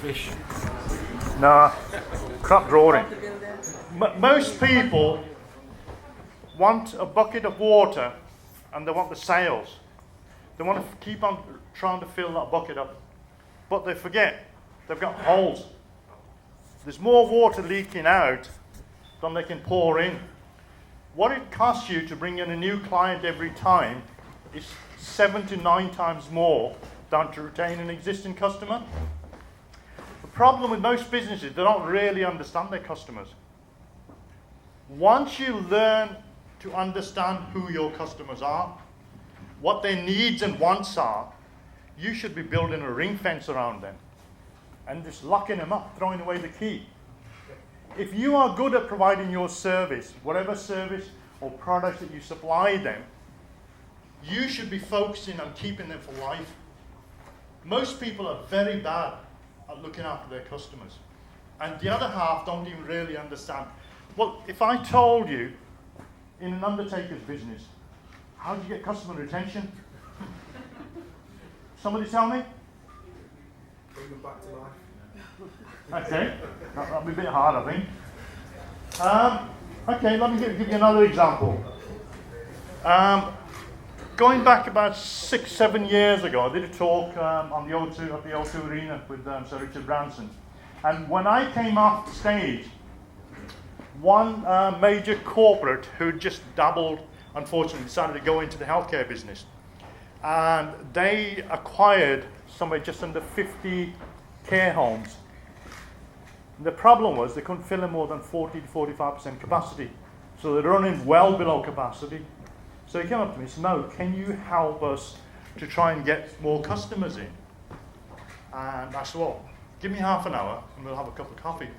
Fish. Nah, crap drawing. Most people want a bucket of water and they want the sails. They want to keep on trying to fill that bucket up. But they forget they've got holes. There's more water leaking out than they can pour in. What it costs you to bring in a new client every time is 7 to 9 times more than to retain an existing customer. The problem with most businesses, they don't really understand their customers. Once you learn to understand who your customers are, what their needs and wants are, you should be building a ring fence around them and just locking them up, throwing away the key. If you are good at providing your service, whatever service or product that you supply them, you should be focusing on keeping them for life. Most people are very bad at looking after their customers. And the other half don't even really understand. Well, if I told you, in an undertaker's business, how do you get customer retention? Somebody tell me? Bring them back to life. Okay, that'll be a bit hard, I think. Okay, let me give you another example. Going back about 6-7 years ago, I did a talk on the O2 at the O2 Arena with Sir Richard Branson. And when I came off the stage, one major corporate who just dabbled, unfortunately, decided to go into the healthcare business. And they acquired somewhere just under 50 care homes. And the problem was they couldn't fill in more than 40 to 45% capacity. So they're running well below capacity. So he came up to me and said, "Mo, can you help us to try and get more customers in?" And I said, "Well, give me half an hour and we'll have a cup of coffee."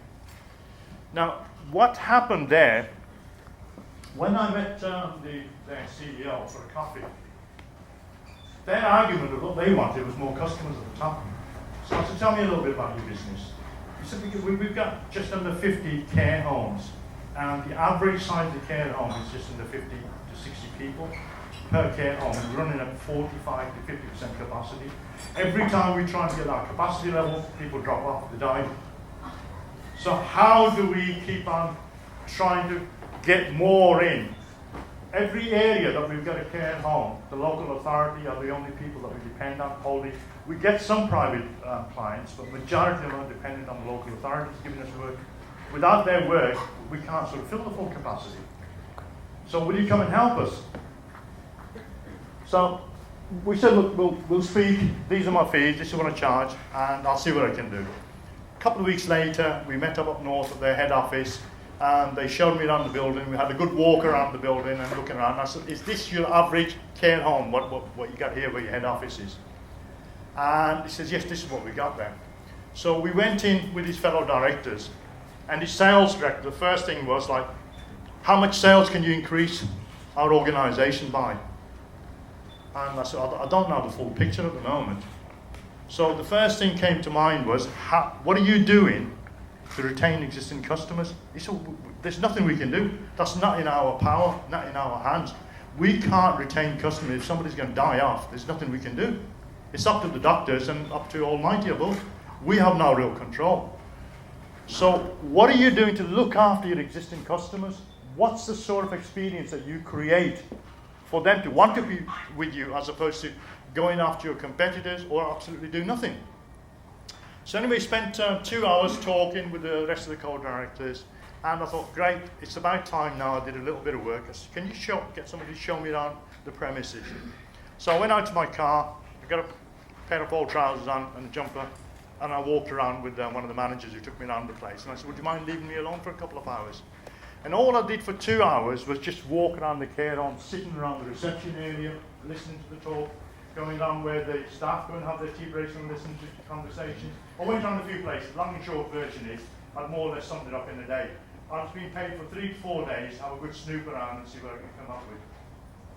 Now, what happened there, when I met their CEO for a coffee, their argument of what they wanted was more customers at the top. So I said, "Tell me a little bit about your business." He said, "We've got just under 50 care homes, and the average size of the care home is just under 50 to 60 people per care home, and we're running at 45 to 50% capacity. Every time we try and get our capacity level, people drop off, they die. So how do we keep on trying to get more in? Every area that we've got a care home, the local authority are the only people that we depend on wholly. We get some private clients, but majority of them are dependent on the local authorities giving us work. Without their work, we can't sort of fill the full capacity. So will you come and help us?" So we said, "Look, we'll speak. These are my fees. This is what I charge, and I'll see what I can do." A couple of weeks later, we met up north at their head office, and they showed me around the building. We had a good walk around the building and looking around. And I said, "Is this your average care home, what you got here where your head office is?" And he says, "Yes, this is what we got there." So we went in with his fellow directors, and his sales director, the first thing was like, "How much sales can you increase our organisation by?" And I said, I don't know the full picture at the moment. So the first thing came to mind was, what are you doing to retain existing customers? He said, "There's nothing we can do. That's not in our power, not in our hands. We can't retain customers. If somebody's going to die off, there's nothing we can do. It's up to the doctors and up to Almighty above. We have no real control." So what are you doing to look after your existing customers? What's the sort of experience that you create for them to want to be with you as opposed to going after your competitors or absolutely do nothing? So anyway, spent 2 hours talking with the rest of the co-directors, and I thought, great, it's about time now. I did a little bit of work. I said, "Can you get somebody to show me around the premises?" So I went out to my car, I got a pair of old trousers on and a jumper, and I walked around with one of the managers who took me around the place. And I said, "Would you mind leaving me alone for a couple of hours?" And all I did for 2 hours was just walk around the care home, sitting around the reception area, listening to the talk, going down where the staff go and have their tea breaks and listen to conversations. I went around a few places. Long and short version is, I'd more or less summed it up in a day. I was being paid for 3 to 4 days, have a good snoop around and see what I can come up with.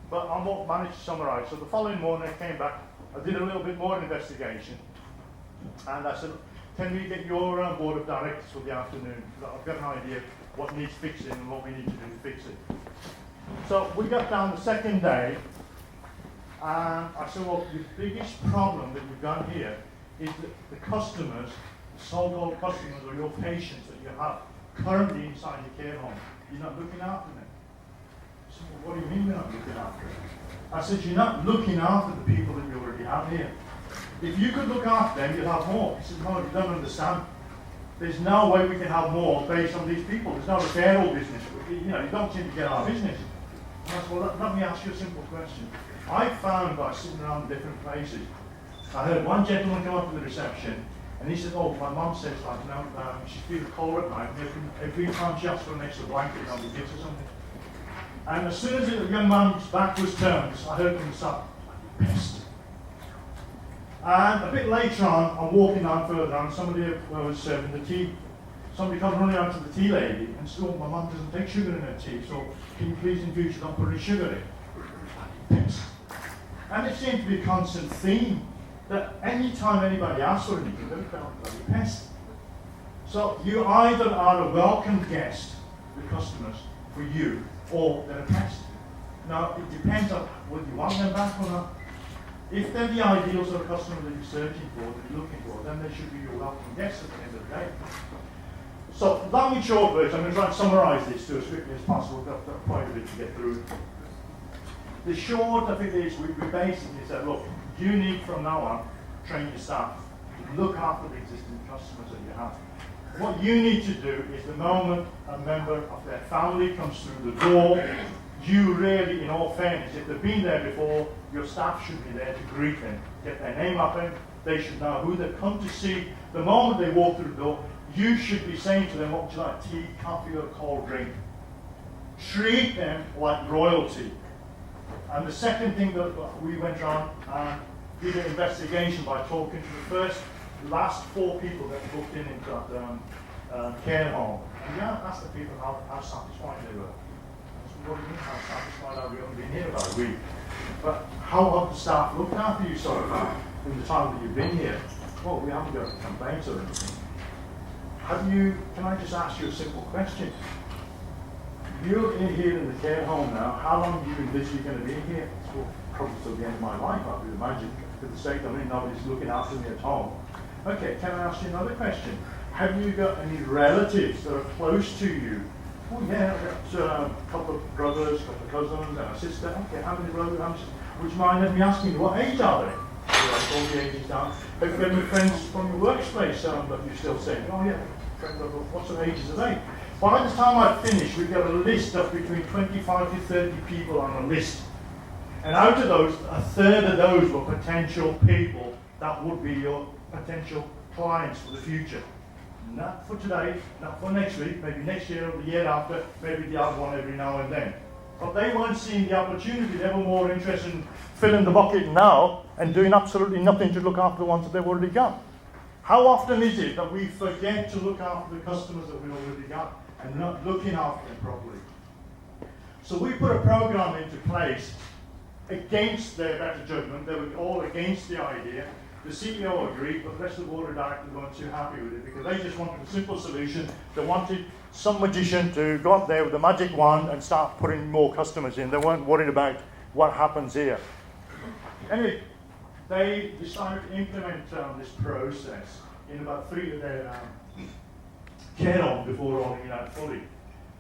But I managed to summarise. So the following morning I came back, I did a little bit more investigation. And I said, can we get your board of directors for the afternoon? I've got an idea what needs fixing and what we need to do to fix it. So we got down the second day, and I said, well, the biggest problem that you've got here is that the customers, the so-called customers or your patients that you have currently inside your care home, you're not looking after them. I said, well, what do you mean you're not looking after them? I said, you're not looking after the people that you already have here. If you could look after them, you'd have more. He said, no, you don't understand. There's no way we can have more based on these people. There's no referral business. You don't seem to get our business. And I said, well, let me ask you a simple question. I found by sitting around different places, I heard one gentleman come up to the reception, and he said, oh, my mum says, she feels cold at night, and every time she asks for an extra blanket, nobody gives her something. And as soon as the young man's back was turned, I heard him start, pissed. And a bit later on, I'm walking on further on, somebody was serving the tea. Somebody comes running out to the tea lady and says, oh, my mum doesn't take sugar in her tea, so can you please in future not put any sugar in? And it seemed to be a constant theme that any time anybody asks for anything, they're bloody pest. So you either are a welcome guest, the customers, for you, or they're a pest. Now, it depends on whether you want them back or not. If they're the ideal sort of customer that you're searching for, that you're looking for, then they should be your welcome guests at the end of the day. So, long and short version, I'm going to try and summarise this to as quickly as possible. We've got quite a bit to get through. The short of it is, we basically said, look, you need from now on, train your staff to look after the existing customers that you have. What you need to do is the moment a member of their family comes through the door, you really, in all fairness, if they've been there before, your staff should be there to greet them, get their name up in, they should know who they've come to see. The moment they walk through the door, you should be saying to them, what would you like, tea, coffee, or cold drink? Treat them like royalty. And the second thing that we went around and did an investigation by talking to the last 4 people that booked into that care home. And we asked the people how satisfied they were. What do you mean how satisfied are we? Only been here about a week. But how have the staff looked after you so far in the time that you've been here? Well, we haven't got complaints or anything. Can I just ask you a simple question? You're in here in the care home now. How long do you envisage you're going to be here? Well, probably till the end of my life, I would imagine. For the sake of it, nobody's looking after me at home. Okay, can I ask you another question? Have you got any relatives that are close to you? Oh yeah, I've got a couple of brothers, a couple of cousins, and a sister. Okay, how many brothers? Would you mind letting me ask you, what age are they? So all the ages down. Have you got any friends from your workplace that you're still saying? Oh yeah, friends of what sort of ages are they? By the time I finish, we've got a list of between 25 to 30 people on a list. And out of those, a third of those were potential people that would be your potential clients for the future. Not for today, not for next week, maybe next year or the year after, maybe the other one every now and then. But they weren't seeing the opportunity. They were more interested in filling the bucket now and doing absolutely nothing to look after the ones that they've already got. How often is it that we forget to look after the customers that we've already got and not looking after them properly? So we put a program into place against their better judgment. They were all against the idea. The CEO agreed, but the rest of the board of directors weren't too happy with it because they just wanted a simple solution. They wanted some magician to go up there with a magic wand and start putting more customers in. They weren't worried about what happens here. Anyway, they decided to implement this process in about 3 of their care homes before rolling it out fully.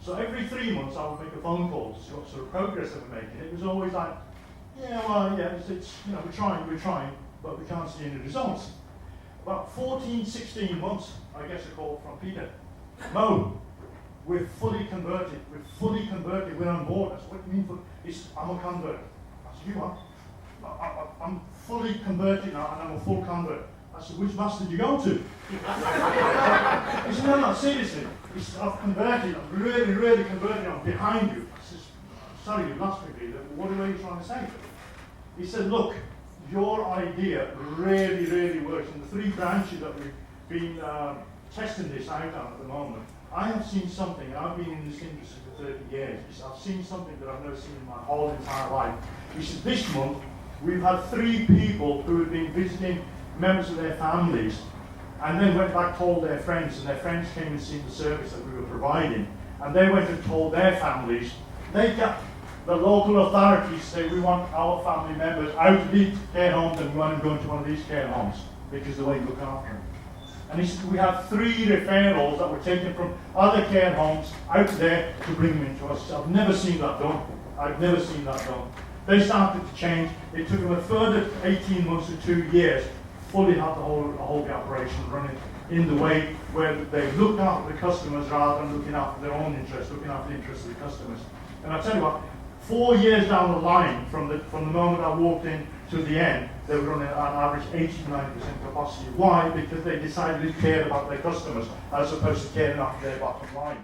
So every 3 months I would make a phone call to see what sort of progress they were making. It was always like, it's we're trying, but we can't see any results. About 14, 16 months, I guess a call from Peter. Mo, we're fully converted, we're on board. I said, what do you mean I'm a convert. I said, you are? I'm fully converted now, and I'm a full convert. I said, which mass did you go to? He said, no, seriously. He said, I've converted, I'm really converted, I'm behind you. I said, sorry, you lost me, Peter. What are you trying to say? He said, look, your idea really works. In the 3 branches that we've been testing this out on at the moment, I have seen something, and I've been in this industry for 30 years. He said, I've seen something that I've never seen in my whole entire life. He said, this month, we've had 3 people who have been visiting members of their families and then went back, told their friends, and their friends came and seen the service that we were providing, and they went and told their families. They got the local authorities say, we want our family members out of these care homes and we want them going to one of these care homes because the way you look after them. And he said, we have 3 referrals that were taken from other care homes out there to bring them into us. I've never seen that done. I've never seen that done. They started to change. It took them a further 18 months to 2 years, fully had the whole operation running in the way where they looked after the customers rather than looking after their own interests, looking after the interests of the customers. And I'll tell you what, 4 years down the line, from the moment I walked in to the end, they were running on average 89% capacity. Why? Because they decided to care about their customers as opposed to caring after their bottom line.